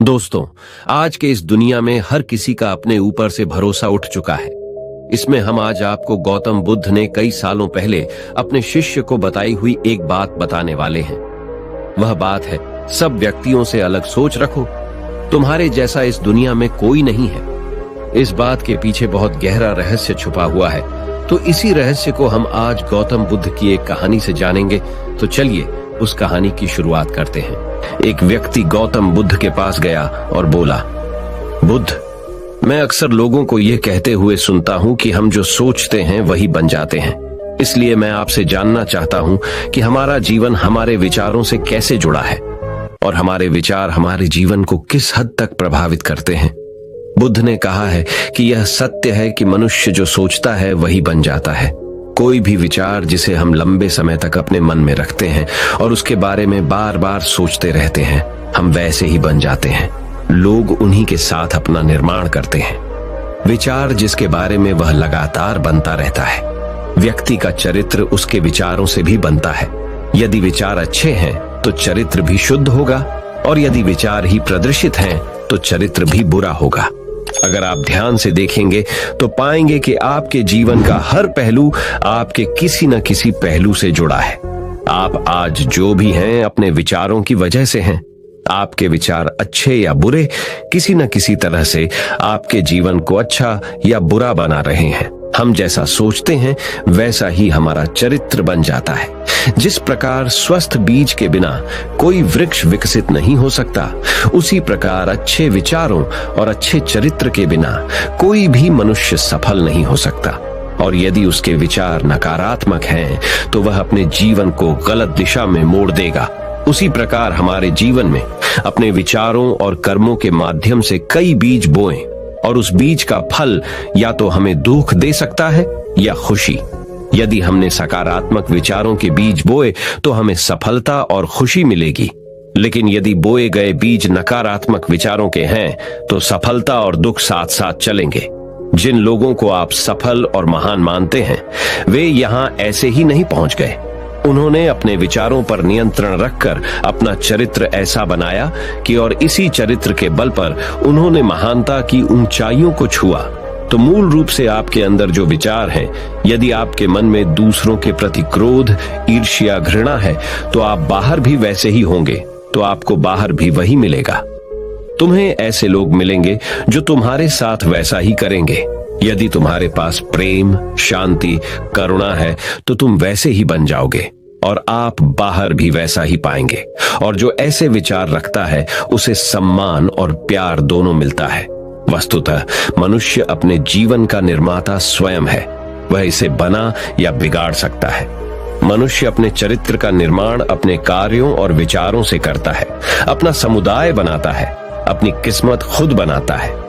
दोस्तों, आज के इस दुनिया में हर किसी का अपने ऊपर से भरोसा उठ चुका है। इसमें हम आज आपको गौतम बुद्ध ने कई सालों पहले अपने शिष्य को बताई हुई एक बात बताने वाले हैं। वह बात है, सब व्यक्तियों से अलग सोच रखो, तुम्हारे जैसा इस दुनिया में कोई नहीं है। इस बात के पीछे बहुत गहरा रहस्य छुपा हुआ है, तो इसी रहस्य को हम आज गौतम बुद्ध की एक कहानी से जानेंगे। तो चलिए उस कहानी की शुरुआत करते हैं। एक व्यक्ति गौतम बुद्ध के पास गया और बोला, बुद्ध, मैं अक्सर लोगों को यह कहते हुए सुनता हूं कि हम जो सोचते हैं वही बन जाते हैं। इसलिए मैं आपसे जानना चाहता हूं कि हमारा जीवन हमारे विचारों से कैसे जुड़ा है और हमारे विचार हमारे जीवन को किस हद तक प्रभावित करते हैं। बुद्ध ने कहा है कि यह सत्य है कि मनुष्य जो सोचता है वही बन जाता है। कोई भी विचार जिसे हम लंबे समय तक अपने मन में रखते हैं और उसके बारे में बार बार सोचते रहते हैं, हम वैसे ही बन जाते हैं। लोग उन्हीं के साथ अपना निर्माण करते हैं। विचार जिसके बारे में वह लगातार बनता रहता है। व्यक्ति का चरित्र उसके विचारों से भी बनता है। यदि विचार अच्छे हैं तो चरित्र भी शुद्ध होगा, और यदि विचार ही प्रदर्शित हैं तो चरित्र भी बुरा होगा। अगर आप ध्यान से देखेंगे तो पाएंगे कि आपके जीवन का हर पहलू आपके किसी न किसी पहलू से जुड़ा है। आप आज जो भी हैं अपने विचारों की वजह से हैं। आपके विचार अच्छे या बुरे किसी न किसी तरह से आपके जीवन को अच्छा या बुरा बना रहे हैं। हम जैसा सोचते हैं वैसा ही हमारा चरित्र बन जाता है। जिस प्रकार स्वस्थ बीज के बिना कोई वृक्ष विकसित नहीं हो सकता, उसी प्रकार अच्छे विचारों और अच्छे चरित्र के बिना कोई भी मनुष्य सफल नहीं हो सकता। और यदि उसके विचार नकारात्मक हैं तो वह अपने जीवन को गलत दिशा में मोड़ देगा। उसी प्रकार हमारे जीवन में अपने विचारों और कर्मों के माध्यम से कई बीज बोएं, और उस बीज का फल या तो हमें दुख दे सकता है या खुशी। यदि हमने सकारात्मक विचारों के बीज बोए तो हमें सफलता और खुशी मिलेगी, लेकिन यदि बोए गए बीज नकारात्मक विचारों के हैं तो सफलता और दुख साथ साथ चलेंगे। जिन लोगों को आप सफल और महान मानते हैं, वे यहां ऐसे ही नहीं पहुंच गए। उन्होंने अपने विचारों पर नियंत्रण रखकर अपना चरित्र ऐसा बनाया कि और इसी चरित्र के बल पर उन्होंने महानता की ऊंचाइयों को छुआ। तो मूल रूप से आपके अंदर जो विचार हैं, यदि आपके मन में दूसरों के प्रति क्रोध, ईर्ष्या, घृणा है, तो आप बाहर भी वैसे ही होंगे, तो आपको बाहर भी वही मिलेगा। तुम्हें ऐसे लोग मिलेंगे जो तुम्हारे साथ वैसा ही करेंगे। यदि तुम्हारे पास प्रेम, शांति, करुणा है तो तुम वैसे ही बन जाओगे, और आप बाहर भी वैसा ही पाएंगे। और जो ऐसे विचार रखता है उसे सम्मान और प्यार दोनों मिलता है। वस्तुतः मनुष्य अपने जीवन का निर्माता स्वयं है। वह इसे बना या बिगाड़ सकता है। मनुष्य अपने चरित्र का निर्माण अपने कार्यों और विचारों से करता है। अपना समुदाय बनाता है, अपनी किस्मत खुद बनाता है।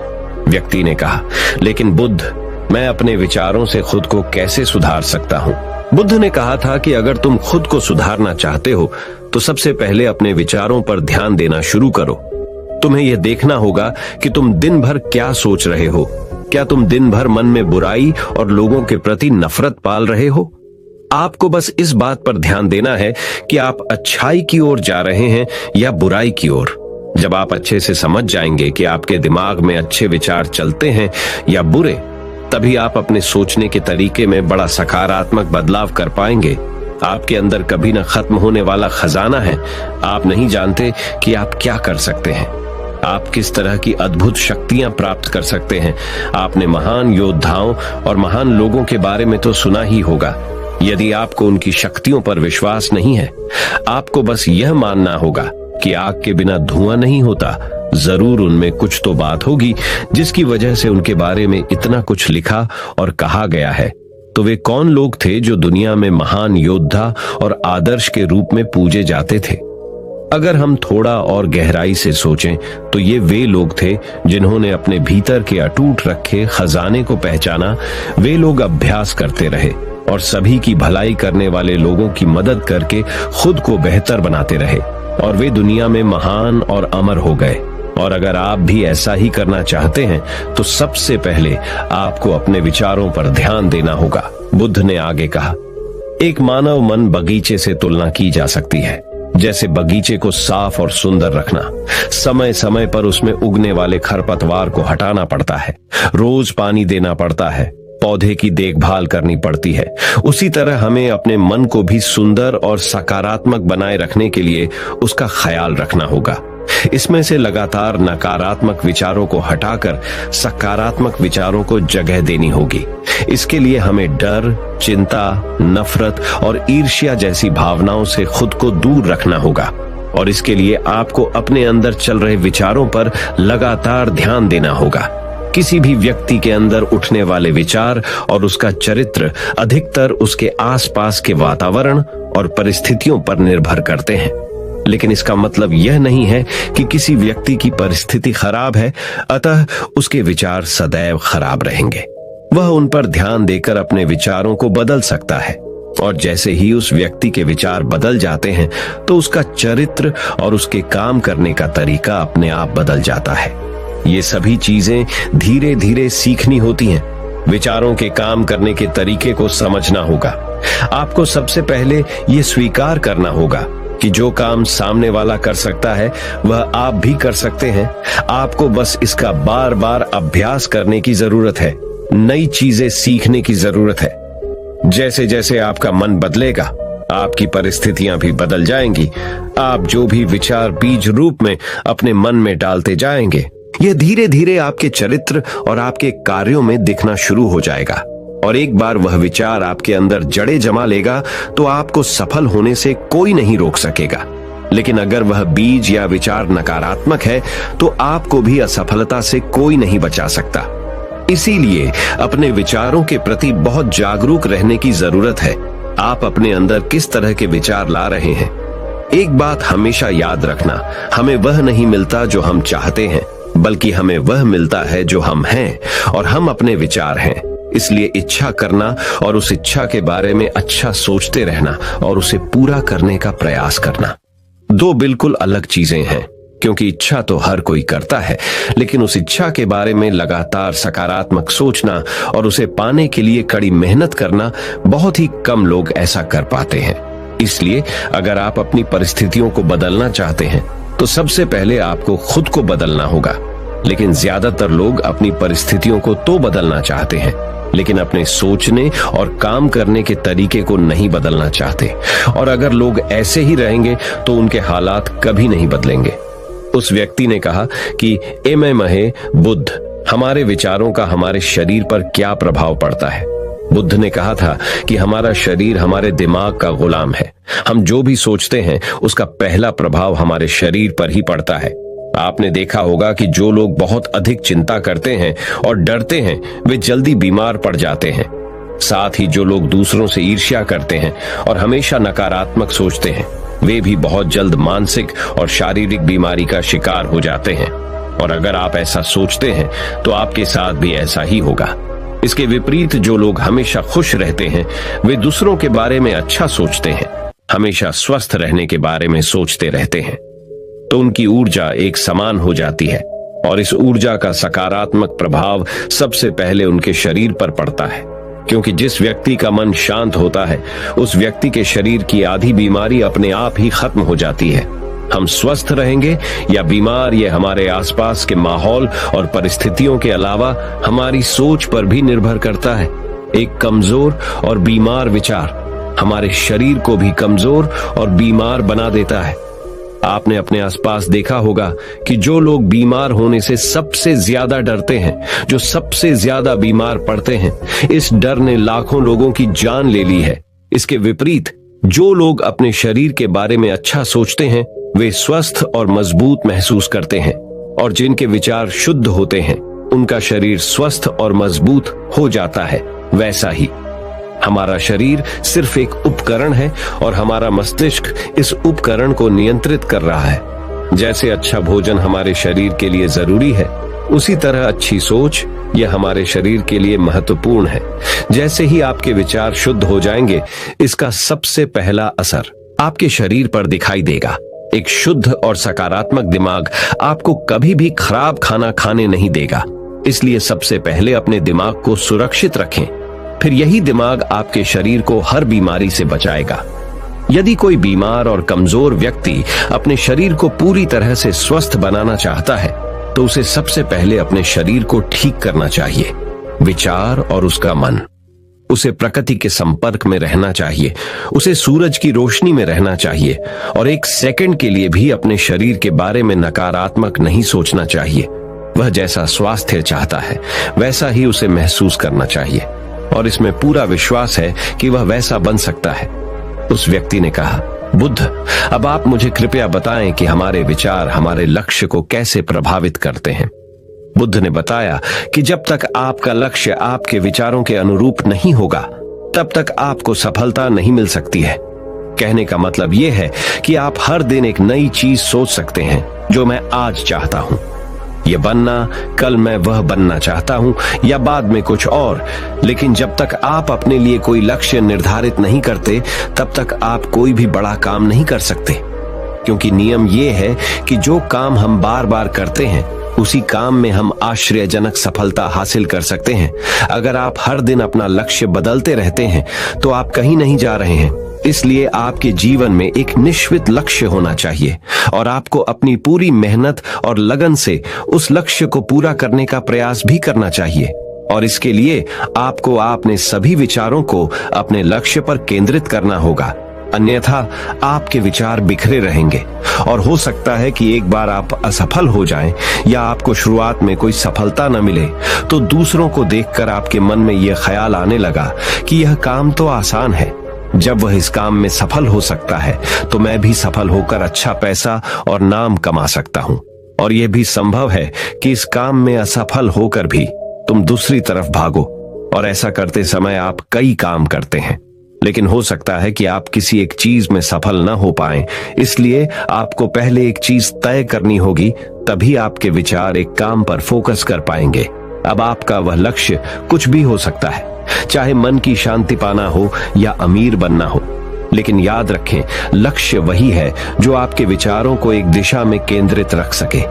व्यक्ति ने कहा, लेकिन बुद्ध, मैं अपने विचारों से खुद को कैसे सुधार सकता हूँ? बुद्ध ने कहा था कि अगर तुम खुद को सुधारना चाहते हो तो सबसे पहले अपने विचारों पर ध्यान देना शुरू करो। तुम्हें यह देखना होगा कि तुम दिन भर क्या सोच रहे हो। क्या तुम दिन भर मन में बुराई और लोगों के प्रति नफरत पाल रहे हो? आपको बस इस बात पर ध्यान देना है कि आप अच्छाई की ओर जा रहे हैं या बुराई की ओर। जब आप अच्छे से समझ जाएंगे कि आपके दिमाग में अच्छे विचार चलते हैं या बुरे, तभी आप अपने सोचने के तरीके में बड़ा सकारात्मक बदलाव कर पाएंगे। आपके अंदर कभी न खत्म होने वाला खजाना है। आप नहीं जानते कि आप क्या कर सकते हैं, आप किस तरह की अद्भुत शक्तियां प्राप्त कर सकते हैं। आपने महान योद्धाओं और महान लोगों के बारे में तो सुना ही होगा। यदि आपको उनकी शक्तियों पर विश्वास नहीं है, आपको बस यह मानना होगा कि आग के बिना धुआं नहीं होता। जरूर उनमें कुछ तो बात होगी जिसकी वजह से उनके बारे में इतना कुछ लिखा और कहा गया है। तो वे कौन लोग थे जो दुनिया में महान योद्धा और आदर्श के रूप में पूजे जाते थे? अगर हम थोड़ा और गहराई से सोचें तो ये वे लोग थे जिन्होंने अपने भीतर के अटूट रखे खजाने को पहचाना। वे लोग अभ्यास करते रहे और सभी की भलाई करने वाले लोगों की मदद करके खुद को बेहतर बनाते रहे, और वे दुनिया में महान और अमर हो गए। और अगर आप भी ऐसा ही करना चाहते हैं तो सबसे पहले आपको अपने विचारों पर ध्यान देना होगा। बुद्ध ने आगे कहा, एक मानव मन बगीचे से तुलना की जा सकती है। जैसे बगीचे को साफ और सुंदर रखना, समय समय पर उसमें उगने वाले खरपतवार को हटाना पड़ता है, रोज पानी देना पड़ता है, पौधे की देखभाल करनी पड़ती है। उसी तरह हमें अपने मन को भी सुंदर और सकारात्मक बनाए रखने के लिए उसका ख्याल रखना होगा। इसमें से लगातार नकारात्मक विचारों को हटाकर सकारात्मक विचारों को जगह देनी होगी। इसके लिए हमें डर, चिंता, नफरत और ईर्ष्या जैसी भावनाओं से खुद को दूर रखना होगा। और इसके लिए आपको अपने अंदर चल रहे विचारों पर लगातार ध्यान देना होगा। किसी भी व्यक्ति के अंदर उठने वाले विचार और उसका चरित्र अधिकतर उसके आसपास के वातावरण और परिस्थितियों पर निर्भर करते हैं। लेकिन इसका मतलब यह नहीं है कि किसी व्यक्ति की परिस्थिति खराब है, अतः उसके विचार सदैव खराब रहेंगे। वह उन पर ध्यान देकर अपने विचारों को बदल सकता है, और जैसे ही उस व्यक्ति के विचार बदल जाते हैं तो उसका चरित्र और उसके काम करने का तरीका अपने आप बदल जाता है। ये सभी चीजें धीरे धीरे सीखनी होती हैं। विचारों के काम करने के तरीके को समझना होगा। आपको सबसे पहले ये स्वीकार करना होगा कि जो काम सामने वाला कर सकता है वह आप भी कर सकते हैं। आपको बस इसका बार बार अभ्यास करने की जरूरत है, नई चीजें सीखने की जरूरत है। जैसे जैसे आपका मन बदलेगा, आपकी परिस्थितियां भी बदल जाएंगी। आप जो भी विचार बीज रूप में अपने मन में डालते जाएंगे, यह धीरे धीरे आपके चरित्र और आपके कार्यों में दिखना शुरू हो जाएगा। और एक बार वह विचार आपके अंदर जड़ें जमा लेगा तो आपको सफल होने से कोई नहीं रोक सकेगा। लेकिन अगर वह बीज या विचार नकारात्मक है तो आपको भी असफलता से कोई नहीं बचा सकता। इसीलिए अपने विचारों के प्रति बहुत जागरूक रहने की जरूरत है। आप अपने अंदर किस तरह के विचार ला रहे हैं। एक बात हमेशा याद रखना, हमें वह नहीं मिलता जो हम चाहते हैं, बल्कि हमें वह मिलता है जो हम हैं, और हम अपने विचार हैं। इसलिए इच्छा करना और उस इच्छा के बारे में अच्छा सोचते रहना और उसे पूरा करने का प्रयास करना दो बिल्कुल अलग चीजें हैं। क्योंकि इच्छा तो हर कोई करता है, लेकिन उस इच्छा के बारे में लगातार सकारात्मक सोचना और उसे पाने के लिए कड़ी मेहनत करना बहुत ही कम लोग ऐसा कर पाते हैं। इसलिए अगर आप अपनी परिस्थितियों को बदलना चाहते हैं तो सबसे पहले आपको खुद को बदलना होगा। लेकिन ज्यादातर लोग अपनी परिस्थितियों को तो बदलना चाहते हैं, लेकिन अपने सोचने और काम करने के तरीके को नहीं बदलना चाहते। और अगर लोग ऐसे ही रहेंगे तो उनके हालात कभी नहीं बदलेंगे। उस व्यक्ति ने कहा कि एमे महे बुद्ध, हमारे विचारों का हमारे शरीर पर क्या प्रभाव पड़ता है। बुद्ध ने कहा था कि हमारा शरीर हमारे दिमाग का गुलाम है। हम जो भी सोचते हैं उसका पहला प्रभाव हमारे शरीर पर ही पड़ता है। आपने देखा होगा कि जो लोग बहुत अधिक चिंता करते हैं और डरते हैं वे जल्दी बीमार पड़ जाते हैं। साथ ही जो लोग दूसरों से ईर्ष्या करते हैं और हमेशा नकारात्मक सोचते हैं वे भी बहुत जल्द मानसिक और शारीरिक बीमारी का शिकार हो जाते हैं। और अगर आप ऐसा सोचते हैं तो आपके साथ भी ऐसा ही होगा। इसके विपरीत जो लोग हमेशा खुश रहते हैं वे दूसरों के बारे में अच्छा सोचते हैं, हमेशा स्वस्थ रहने के बारे में सोचते रहते हैं, तो उनकी ऊर्जा एक समान हो जाती है। और इस ऊर्जा का सकारात्मक प्रभाव सबसे पहले उनके शरीर पर पड़ता है। क्योंकि जिस व्यक्ति का मन शांत होता है उस व्यक्ति के शरीर की आधी बीमारी अपने आप ही खत्म हो जाती है। हम स्वस्थ रहेंगे या बीमार, यह हमारे आसपास के माहौल और परिस्थितियों के अलावा हमारी सोच पर भी निर्भर करता है। एक कमजोर और बीमार विचार हमारे शरीर को भी कमजोर और बीमार बना देता है। आपने अपने आसपास देखा होगा कि जो लोग बीमार होने से सबसे ज्यादा डरते हैं, जो सबसे ज्यादा बीमार पड़ते हैं, इस डर ने लाखों लोगों की जान ले ली है। इसके विपरीत जो लोग अपने शरीर के बारे में अच्छा सोचते हैं वे स्वस्थ और मजबूत महसूस करते हैं, और जिनके विचार शुद्ध होते हैं उनका शरीर स्वस्थ और मजबूत हो जाता है। वैसा ही हमारा शरीर सिर्फ एक उपकरण है और हमारा मस्तिष्क इस उपकरण को नियंत्रित कर रहा है। जैसे अच्छा भोजन हमारे शरीर के लिए जरूरी है, उसी तरह अच्छी सोच यह हमारे शरीर के लिए महत्वपूर्ण है। जैसे ही आपके विचार शुद्ध हो जाएंगे, इसका सबसे पहला असर आपके शरीर पर दिखाई देगा। एक शुद्ध और सकारात्मक दिमाग आपको कभी भी खराब खाना खाने नहीं देगा। इसलिए सबसे पहले अपने दिमाग को सुरक्षित रखें, फिर यही दिमाग आपके शरीर को हर बीमारी से बचाएगा। यदि कोई बीमार और कमजोर व्यक्ति अपने शरीर को पूरी तरह से स्वस्थ बनाना चाहता है तो उसे सबसे पहले अपने शरीर को ठीक करना चाहिए, विचार और उसका मन। उसे प्रकृति के संपर्क में रहना चाहिए, उसे सूरज की रोशनी में रहना चाहिए और एक सेकंड के लिए भी अपने शरीर के बारे में नकारात्मक नहीं सोचना चाहिए। वह जैसा स्वास्थ्य चाहता है वैसा ही उसे महसूस करना चाहिए और इसमें पूरा विश्वास है कि वह वैसा बन सकता है। उस व्यक्ति ने कहा, बुद्ध, अब आप मुझे कृपया बताएं कि हमारे विचार हमारे लक्ष्य को कैसे प्रभावित करते हैं। बुद्ध ने बताया कि जब तक आपका लक्ष्य आपके विचारों के अनुरूप नहीं होगा तब तक आपको सफलता नहीं मिल सकती है। कहने का मतलब यह है कि आप हर दिन एक नई चीज सोच सकते हैं, जो मैं आज चाहता हूं, यह बनना, कल मैं वह बनना चाहता हूं या बाद में कुछ और। लेकिन जब तक आप अपने लिए कोई लक्ष्य निर्धारित नहीं करते तब तक आप कोई भी बड़ा काम नहीं कर सकते, क्योंकि नियम यह है कि जो काम हम बार बार करते हैं उसी काम में हम आश्चर्यजनक सफलता हासिल कर सकते हैं। अगर आप हर दिन अपना लक्ष्य बदलते रहते हैं तो आप कहीं नहीं जा रहे हैं। इसलिए आपके जीवन में एक निश्चित लक्ष्य होना चाहिए और आपको अपनी पूरी मेहनत और लगन से उस लक्ष्य को पूरा करने का प्रयास भी करना चाहिए। और इसके लिए आपको अपने सभी विचारों को अपने लक्ष्य पर केंद्रित करना होगा, अन्यथा आपके विचार बिखरे रहेंगे और हो सकता है कि एक बार आप असफल हो जाएं या आपको शुरुआत में कोई सफलता न मिले तो दूसरों को देखकर आपके मन में यह ख्याल आने लगा कि यह काम तो आसान है, जब वह इस काम में सफल हो सकता है तो मैं भी सफल होकर अच्छा पैसा और नाम कमा सकता हूं। और यह भी संभव है कि इस काम में असफल होकर भी तुम दूसरी तरफ भागो और ऐसा करते समय आप कई काम करते हैं, लेकिन हो सकता है कि आप किसी एक चीज में सफल न हो पाएं। इसलिए आपको पहले एक चीज तय करनी होगी, तभी आपके विचार एक काम पर फोकस कर पाएंगे। अब आपका वह लक्ष्य कुछ भी हो सकता है, चाहे मन की शांति पाना हो या अमीर बनना हो, लेकिन याद रखें, लक्ष्य वही है जो आपके विचारों को एक दिशा में केंद्रित रख सके।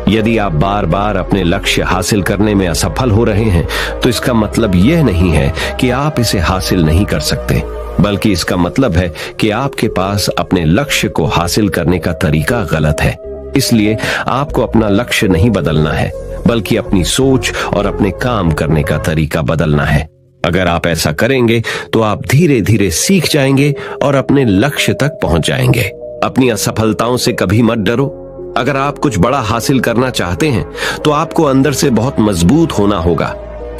यदि आप बार बार अपने लक्ष्य हासिल करने में असफल हो रहे हैं तो इसका मतलब यह नहीं है कि आप इसे हासिल नहीं कर सकते, बल्कि इसका मतलब है कि आपके पास अपने लक्ष्य को हासिल करने का तरीका गलत है। इसलिए आपको अपना लक्ष्य नहीं बदलना है, बल्कि अपनी सोच और अपने काम करने का तरीका बदलना है। अगर आप ऐसा करेंगे तो आप धीरे धीरे सीख जाएंगे और अपने लक्ष्य तक पहुंच जाएंगे। अपनी असफलताओं से कभी मत डरो। अगर आप कुछ बड़ा हासिल करना चाहते हैं तो आपको अंदर से बहुत मजबूत होना होगा,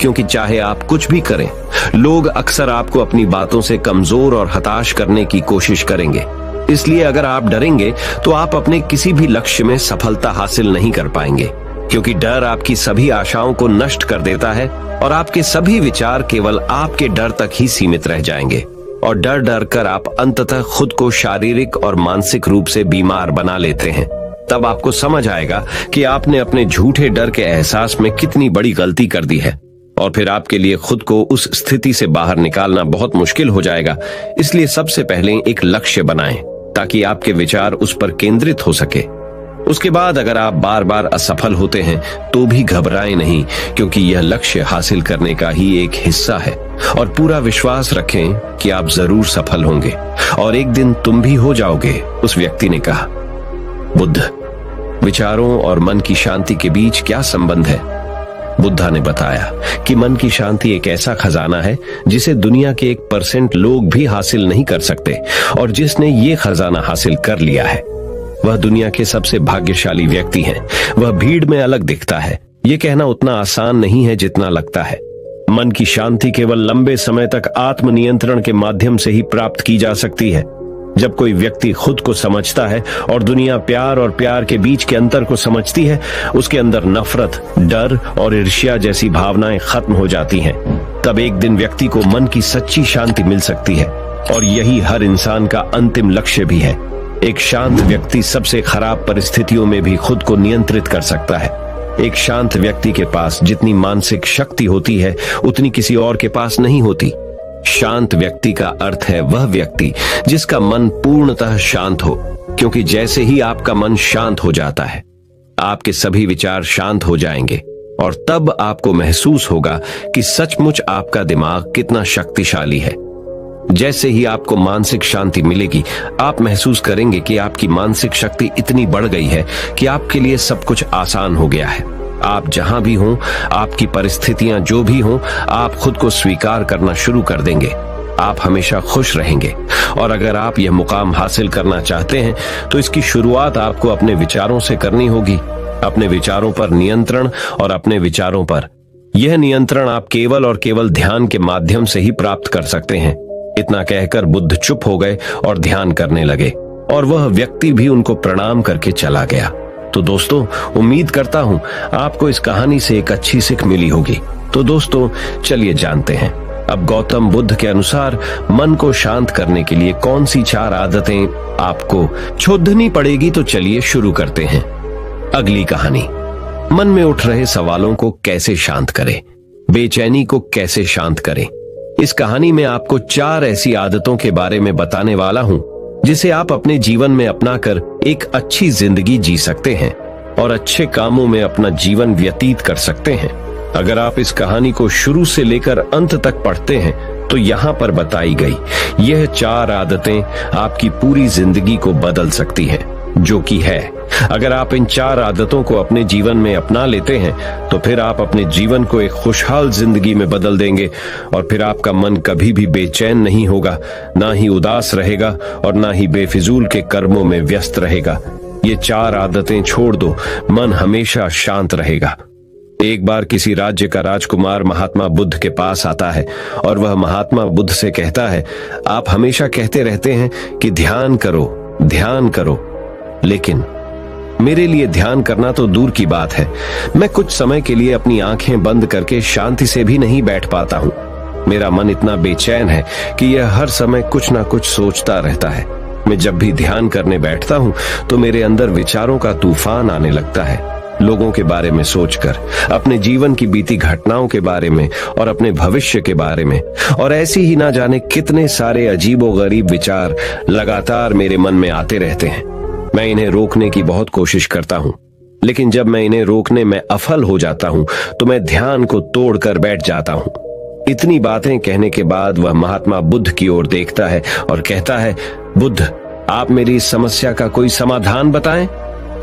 क्योंकि चाहे आप कुछ भी करें, लोग अक्सर आपको अपनी बातों से कमजोर और हताश करने की कोशिश करेंगे। इसलिए अगर आप डरेंगे तो आप अपने किसी भी लक्ष्य में सफलता हासिल नहीं कर पाएंगे, क्योंकि डर आपकी सभी आशाओं को नष्ट कर देता है और आपके सभी विचार केवल आपके डर तक ही सीमित रह जाएंगे। और डर डर कर आप अंततः खुद को शारीरिक और मानसिक रूप से बीमार बना लेते हैं। तब आपको समझ आएगा कि आपने अपने झूठे डर के एहसास में कितनी बड़ी गलती कर दी है और फिर आपके लिए खुद को उस स्थिति से बाहर निकालना बहुत मुश्किल हो जाएगा। इसलिए सबसे पहले एक लक्ष्य बनाएं ताकि आपके विचार उस पर केंद्रित हो सके। उसके बाद अगर आप बार बार असफल होते हैं तो भी घबराएं नहीं, क्योंकि यह लक्ष्य हासिल करने का ही एक हिस्सा है और पूरा विश्वास रखें कि आप जरूर सफल होंगे और एक दिन तुम भी हो जाओगे, उस व्यक्ति ने कहा। बुद्ध, विचारों और मन की शांति के बीच क्या संबंध है? बुद्धा ने बताया कि मन की शांति एक ऐसा खजाना है जिसे दुनिया के 1% लोग भी हासिल नहीं कर सकते, और जिसने ये खजाना हासिल कर लिया है वह दुनिया के सबसे भाग्यशाली व्यक्ति हैं। वह भीड़ में अलग दिखता है, ये कहना उतना आसान नहीं है जितना लगता है। मन की शांति केवल लंबे समय तक आत्मनियंत्रण के माध्यम से ही प्राप्त की जा सकती है। जब कोई व्यक्ति खुद को समझता है और दुनिया प्यार और प्यार के बीच के अंतर को समझती है, उसके अंदर नफरत, डर और ईर्ष्या जैसी भावनाएं खत्म हो जाती हैं। तब एक दिन व्यक्ति को मन की सच्ची शांति मिल सकती है, और यही हर इंसान का अंतिम लक्ष्य भी है। एक शांत व्यक्ति सबसे खराब परिस्थितियों में भी खुद को नियंत्रित कर सकता है। एक शांत व्यक्ति के पास जितनी मानसिक शक्ति होती है उतनी किसी और के पास नहीं होती। शांत व्यक्ति का अर्थ है वह व्यक्ति जिसका मन पूर्णतः शांत हो, क्योंकि जैसे ही आपका मन शांत हो जाता है आपके सभी विचार शांत हो जाएंगे, और तब आपको महसूस होगा कि सचमुच आपका दिमाग कितना शक्तिशाली है। जैसे ही आपको मानसिक शांति मिलेगी, आप महसूस करेंगे कि आपकी मानसिक शक्ति इतनी बढ़ गई है कि आपके लिए सब कुछ आसान हो गया है। आप जहां भी हों, आपकी परिस्थितियां जो भी हों, आप खुद को स्वीकार करना शुरू कर देंगे। आप हमेशा खुश रहेंगे। और अगर आप यह मुकाम हासिल करना चाहते हैं तो इसकी शुरुआत आपको अपने विचारों से करनी होगी। अपने विचारों पर नियंत्रण और अपने विचारों पर यह नियंत्रण आप केवल और केवल ध्यान के माध्यम से ही प्राप्त कर सकते हैं। इतना कहकर बुद्ध चुप हो गए और ध्यान करने लगे, और वह व्यक्ति भी उनको प्रणाम करके चला गया। तो दोस्तों, उम्मीद करता हूं आपको इस कहानी से एक अच्छी सीख मिली होगी। तो दोस्तों, चलिए जानते हैं अब गौतम बुद्ध के अनुसार मन को शांत करने के लिए कौन सी 4 आदतें आपको छोड़नी पड़ेगी। तो चलिए शुरू करते हैं अगली कहानी। मन में उठ रहे सवालों को कैसे शांत करें, बेचैनी को कैसे शांत करें। इस कहानी में आपको 4 ऐसी आदतों के बारे में बताने वाला हूं जिसे आप अपने जीवन में अपनाकर एक अच्छी जिंदगी जी सकते हैं और अच्छे कामों में अपना जीवन व्यतीत कर सकते हैं। अगर आप इस कहानी को शुरू से लेकर अंत तक पढ़ते हैं तो यहाँ पर बताई गई यह 4 आदतें आपकी पूरी जिंदगी को बदल सकती हैं, जो कि है, अगर आप इन 4 आदतों को अपने जीवन में अपना लेते हैं तो फिर आप अपने जीवन को एक खुशहाल जिंदगी में बदल देंगे, और फिर आपका मन कभी भी बेचैन नहीं होगा, ना ही उदास रहेगा और ना ही बेफिजूल के कर्मों में व्यस्त रहेगा। ये 4 आदतें छोड़ दो, मन हमेशा शांत रहेगा। एक बार किसी राज्य का राजकुमार महात्मा बुद्ध के पास आता है और वह महात्मा बुद्ध से कहता है, आप हमेशा कहते रहते हैं कि ध्यान करो, ध्यान करो, लेकिन मेरे लिए ध्यान करना तो दूर की बात है। मैं कुछ समय के लिए अपनी आंखें बंद करके शांति से भी नहीं बैठ पाता हूँ। मेरा मन इतना बेचैन है कि यह हर समय कुछ ना कुछ सोचता रहता है। मैं जब भी ध्यान करने बैठता हूँ तो मेरे अंदर विचारों का तूफान आने लगता है, लोगों के बारे में सोचकर, अपने जीवन की बीती घटनाओं के बारे में और अपने भविष्य के बारे में, और ऐसी ही ना जाने कितने सारे अजीबोगरीब विचार लगातार मेरे मन में आते रहते हैं। मैं इन्हें रोकने की बहुत कोशिश करता हूँ, लेकिन जब मैं इन्हें रोकने में असफल हो जाता हूँ तो मैं ध्यान को तोड़कर बैठ जाता हूँ। इतनी बातें कहने के बाद वह महात्मा बुद्ध की ओर देखता है और कहता है, बुद्ध, आप मेरी इस समस्या का कोई समाधान बताएं।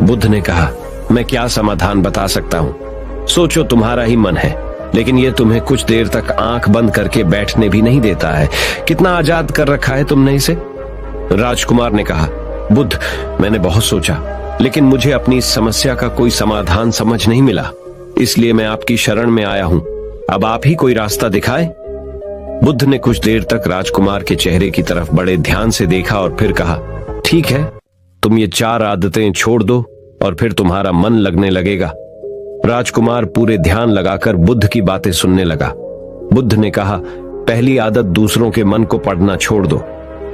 बुद्ध ने कहा, मैं क्या समाधान बता सकता हूँ, सोचो, तुम्हारा ही मन है, लेकिन यह तुम्हें कुछ देर तक आंख बंद करके बैठने भी नहीं देता है। कितना आजाद कर रखा है तुमने इसे। राजकुमार ने कहा, बुद्ध, मैंने बहुत सोचा, लेकिन मुझे अपनी इस समस्या का कोई समाधान समझ नहीं मिला, इसलिए मैं आपकी शरण में आया हूँ। अब आप ही कोई रास्ता दिखाए। बुद्ध ने कुछ देर तक राजकुमार के चेहरे की तरफ बड़े ध्यान से देखा और फिर कहा, ठीक है, तुम ये 4 आदतें छोड़ दो और फिर तुम्हारा मन लगने लगेगा। राजकुमार पूरे ध्यान लगाकर बुद्ध की बातें सुनने लगा। बुद्ध ने कहा, पहली आदत, दूसरों के मन को पढ़ना छोड़ दो।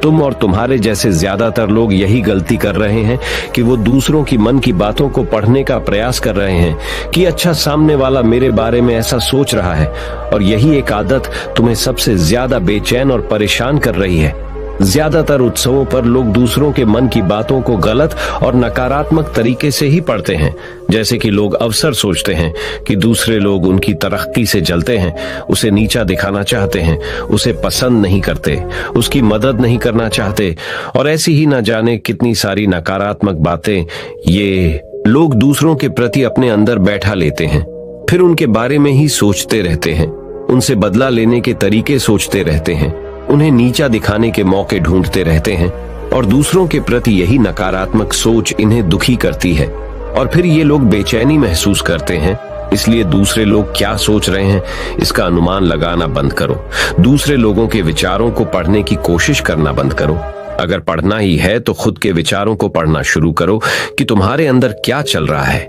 तुम और तुम्हारे जैसे ज्यादातर लोग यही गलती कर रहे हैं कि वो दूसरों की मन की बातों को पढ़ने का प्रयास कर रहे हैं कि अच्छा, सामने वाला मेरे बारे में ऐसा सोच रहा है, और यही एक आदत तुम्हें सबसे ज्यादा बेचैन और परेशान कर रही है। ज्यादातर उत्सवों पर लोग दूसरों के मन की बातों को गलत और नकारात्मक तरीके से ही पढ़ते हैं, जैसे कि लोग अवसर सोचते हैं कि दूसरे लोग उनकी तरक्की से जलते हैं, उसे नीचा दिखाना चाहते हैं, उसे पसंद नहीं करते, उसकी मदद नहीं करना चाहते, और ऐसी ही ना जाने कितनी सारी नकारात्मक बातें ये लोग दूसरों के प्रति अपने अंदर बैठा लेते हैं। फिर उनके बारे में ही सोचते रहते हैं, उनसे बदला लेने के तरीके सोचते रहते हैं, उन्हें नीचा दिखाने के मौके ढूंढते रहते हैं, और दूसरों के प्रति यही नकारात्मक सोच इन्हें दुखी करती है। और फिर ये लोग बेचैनी महसूस करते हैं, इसलिए दूसरे लोग क्या सोच रहे हैं इसका अनुमान लगाना बंद करो। दूसरे लोगों के विचारों को पढ़ने की कोशिश करना बंद करो। अगर पढ़ना ही है तो खुद के विचारों को पढ़ना शुरू करो कि तुम्हारे अंदर क्या चल रहा है।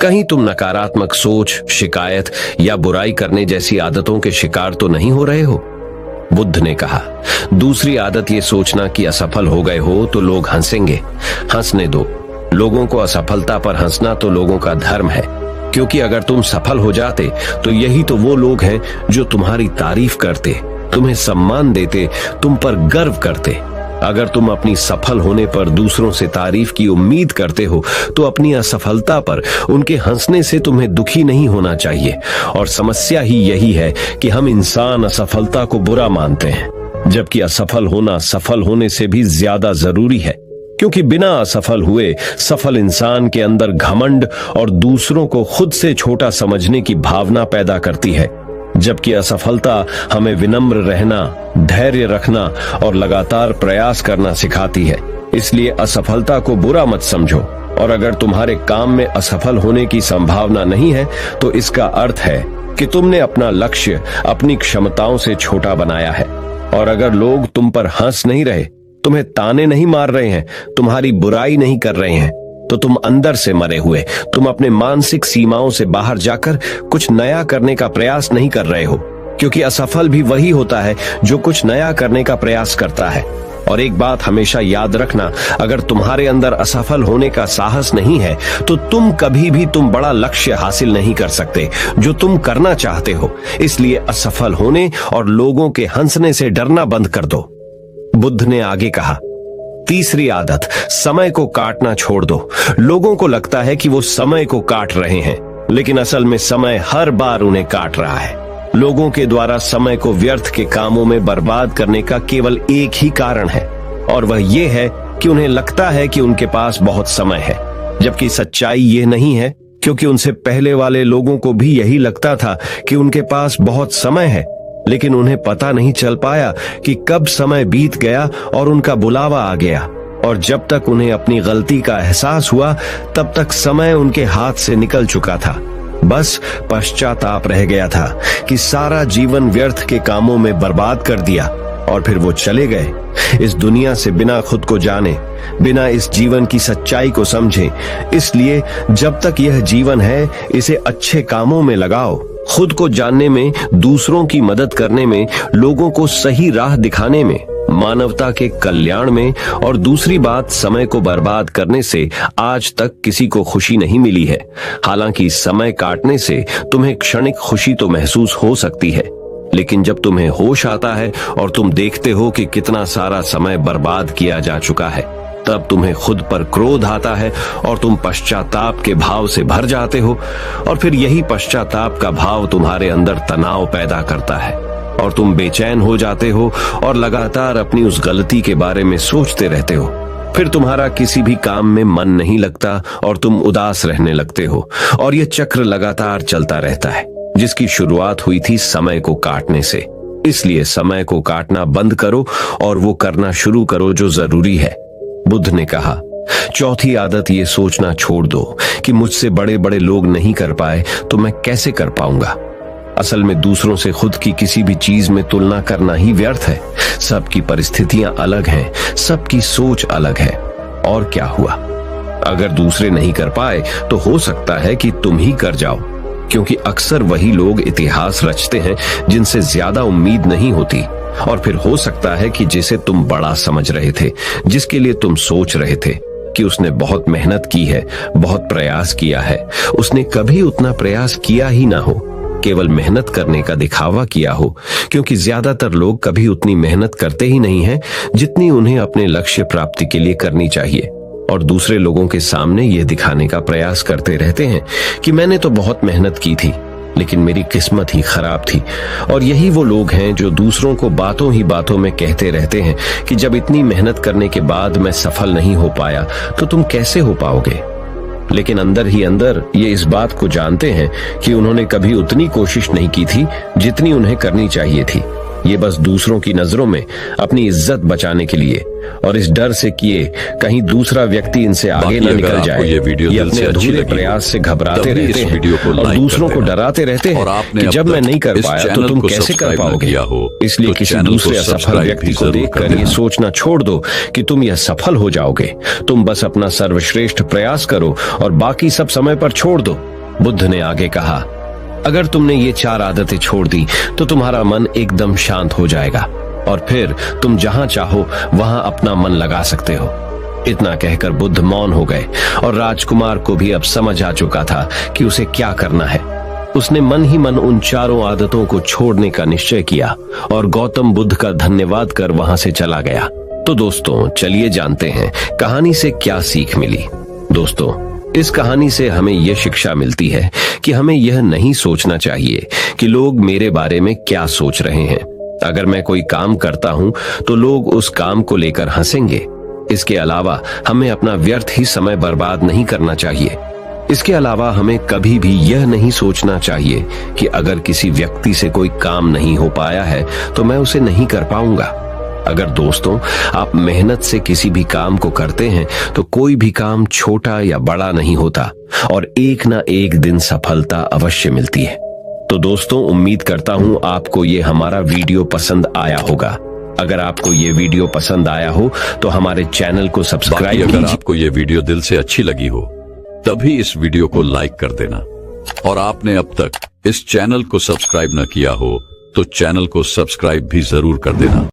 कहीं तुम नकारात्मक सोच, शिकायत या बुराई करने जैसी आदतों के शिकार तो नहीं हो रहे हो। बुद्ध ने कहा, दूसरी आदत ये सोचना कि असफल हो गए हो तो लोग हंसेंगे। हंसने दो। लोगों को असफलता पर हंसना तो लोगों का धर्म है, क्योंकि अगर तुम सफल हो जाते तो यही तो वो लोग हैं जो तुम्हारी तारीफ करते, तुम्हें सम्मान देते, तुम पर गर्व करते। अगर तुम अपनी सफल होने पर दूसरों से तारीफ की उम्मीद करते हो तो अपनी असफलता पर उनके हंसने से तुम्हें दुखी नहीं होना चाहिए। और समस्या ही यही है कि हम इंसान असफलता को बुरा मानते हैं। जबकि असफल होना सफल होने से भी ज्यादा जरूरी है, क्योंकि बिना असफल हुए सफल इंसान के अंदर घमंड और दूसरों को खुद से छोटा समझने की भावना पैदा करती है, जबकि असफलता हमें विनम्र रहना, धैर्य रखना और लगातार प्रयास करना सिखाती है। इसलिए असफलता को बुरा मत समझो, और अगर तुम्हारे काम में असफल होने की संभावना नहीं है तो इसका अर्थ है कि तुमने अपना लक्ष्य अपनी क्षमताओं से छोटा बनाया है। और अगर लोग तुम पर हंस नहीं रहे, तुम्हें ताने नहीं मार रहे हैं, तुम्हारी बुराई नहीं कर रहे हैं, तो तुम अंदर से मरे हुए, तुम अपने मानसिक सीमाओं से बाहर जाकर कुछ नया करने का प्रयास नहीं कर रहे हो, क्योंकि असफल भी वही होता है जो कुछ नया करने का प्रयास करता है। और एक बात हमेशा याद रखना, अगर तुम्हारे अंदर असफल होने का साहस नहीं है तो तुम कभी भी बड़ा लक्ष्य हासिल नहीं कर सकते जो तुम करना चाहते हो। इसलिए असफल होने और लोगों के हंसने से डरना बंद कर दो। बुद्ध ने आगे कहा, तीसरी आदत, समय को काटना छोड़ दो। लोगों को लगता है कि वो समय को काट रहे हैं, लेकिन असल में समय हर बार उन्हें काट रहा है। लोगों के द्वारा समय को व्यर्थ के कामों में बर्बाद करने का केवल एक ही कारण है, और वह ये है कि उन्हें लगता है कि उनके पास बहुत समय है, जबकि सच्चाई ये नहीं है, क्योंकि उनसे पहले वाले लोगों को भी यही लगता था कि उनके पास बहुत समय है, लेकिन उन्हें पता नहीं चल पाया कि कब समय बीत गया और उनका बुलावा आ गया। और जब तक उन्हें अपनी गलती का एहसास हुआ तब तक समय उनके हाथ से निकल चुका था। बस पश्चाताप रह गया था कि सारा जीवन व्यर्थ के कामों में बर्बाद कर दिया, और फिर वो चले गए इस दुनिया से बिना खुद को जाने, बिना इस जीवन की सच्चाई को समझे। इसलिए जब तक यह जीवन है, इसे अच्छे कामों में लगाओ, खुद को जानने में, दूसरों की मदद करने में, लोगों को सही राह दिखाने में, मानवता के कल्याण में। और दूसरी बात, समय को बर्बाद करने से आज तक किसी को खुशी नहीं मिली है। हालांकि समय काटने से तुम्हें क्षणिक खुशी तो महसूस हो सकती है, लेकिन जब तुम्हें होश आता है और तुम देखते हो कि कितना सारा समय बर्बाद किया जा चुका है, तब तुम्हें खुद पर क्रोध आता है और तुम पश्चाताप के भाव से भर जाते हो। और फिर यही पश्चाताप का भाव तुम्हारे अंदर तनाव पैदा करता है और तुम बेचैन हो जाते हो और लगातार अपनी उस गलती के बारे में सोचते रहते हो। फिर तुम्हारा किसी भी काम में मन नहीं लगता और तुम उदास रहने लगते हो, और यह चक्र लगातार चलता रहता है, जिसकी शुरुआत हुई थी समय को काटने से। इसलिए समय को काटना बंद करो और वो करना शुरू करो जो जरूरी है। बुद्ध ने कहा, चौथी आदत, ये सोचना छोड़ दो कि मुझसे बड़े बड़े लोग नहीं कर पाए तो मैं कैसे कर पाऊंगा। असल में दूसरों से खुद की किसी भी चीज में तुलना करना ही व्यर्थ है। सबकी परिस्थितियां अलग हैं, सबकी सोच अलग है। और क्या हुआ, अगर दूसरे नहीं कर पाए तो हो सकता है कि तुम ही कर जाओ, क्योंकि अक्सर वही लोग इतिहास रचते हैं जिनसे ज्यादा उम्मीद नहीं होती। और फिर हो सकता है कि जिसे तुम बड़ा समझ रहे थे, जिसके लिए तुम सोच रहे थे कि उसने बहुत मेहनत की है, बहुत प्रयास किया है, उसने कभी उतना प्रयास किया ही ना हो, केवल मेहनत करने का दिखावा किया हो। क्योंकि ज्यादातर लोग कभी उतनी मेहनत करते ही नहीं हैं जितनी उन्हें अपने लक्ष्य प्राप्ति के लिए करनी चाहिए, और दूसरे लोगों के सामने ये दिखाने का प्रयास करते रहते हैं कि मैंने तो बहुत मेहनत की थी, लेकिन मेरी किस्मत ही खराब थी। और यही वो लोग हैं जो दूसरों को बातों ही बातों में कहते रहते हैं कि जब इतनी मेहनत करने के बाद मैं सफल नहीं हो पाया तो तुम कैसे हो पाओगे। लेकिन अंदर ही अंदर ये इस बात को जानते हैं कि उन्होंने कभी उतनी कोशिश नहीं की थी जितनी उन्हें करनी चाहिए थी। ये बस दूसरों की नजरों में अपनी इज्जत बचाने के लिए, और इस डर से किए कहीं दूसरा व्यक्ति इनसे आगे न निकल जाए, ये अपने अधूरे प्रयास से घबराते रहते हैं और दूसरों को डराते रहते हैं कि जब मैं नहीं कर पाया तो तुम कैसे कर पाओगे। इसलिए किसी दूसरे असफल व्यक्ति को देखकर ये सोचना छोड़ दो कि तुम यह सफल हो जाओगे। तुम बस अपना सर्वश्रेष्ठ प्रयास करो और बाकी सब समय पर छोड़ दो। बुद्ध ने आगे कहा, अगर तुमने ये 4 आदतें छोड़ दी तो तुम्हारा मन एकदम शांत हो जाएगा, और फिर तुम जहां चाहो वहां अपना मन लगा सकते हो। इतना कहकर बुद्ध मौन हो गए, और राजकुमार को भी अब समझ आ चुका था कि उसे क्या करना है। उसने मन ही मन उन 4 आदतों को छोड़ने का निश्चय किया और गौतम बुद्ध का धन्यवाद कर वहां से चला गया। तो दोस्तों, चलिए जानते हैं कहानी से क्या सीख मिली। दोस्तों, इस कहानी से हमें यह शिक्षा मिलती है कि हमें यह नहीं सोचना चाहिए कि लोग मेरे बारे में क्या सोच रहे हैं, अगर मैं कोई काम करता हूं तो लोग उस काम को लेकर हंसेंगे। इसके अलावा हमें अपना व्यर्थ ही समय बर्बाद नहीं करना चाहिए। इसके अलावा हमें कभी भी यह नहीं सोचना चाहिए कि अगर किसी व्यक्ति से कोई काम नहीं हो पाया है तो मैं उसे नहीं कर पाऊंगा। अगर दोस्तों आप मेहनत से किसी भी काम को करते हैं तो कोई भी काम छोटा या बड़ा नहीं होता और एक ना एक दिन सफलता अवश्य मिलती है। तो दोस्तों उम्मीद करता हूं आपको ये हमारा वीडियो पसंद आया होगा। अगर आपको ये वीडियो पसंद आया हो तो हमारे चैनल को सब्सक्राइब कीजिए। अगर आपको ये वीडियो दिल से अच्छी लगी हो तभी इस वीडियो को लाइक कर देना, और आपने अब तक इस चैनल को सब्सक्राइब न किया हो तो चैनल को सब्सक्राइब भी जरूर कर देना।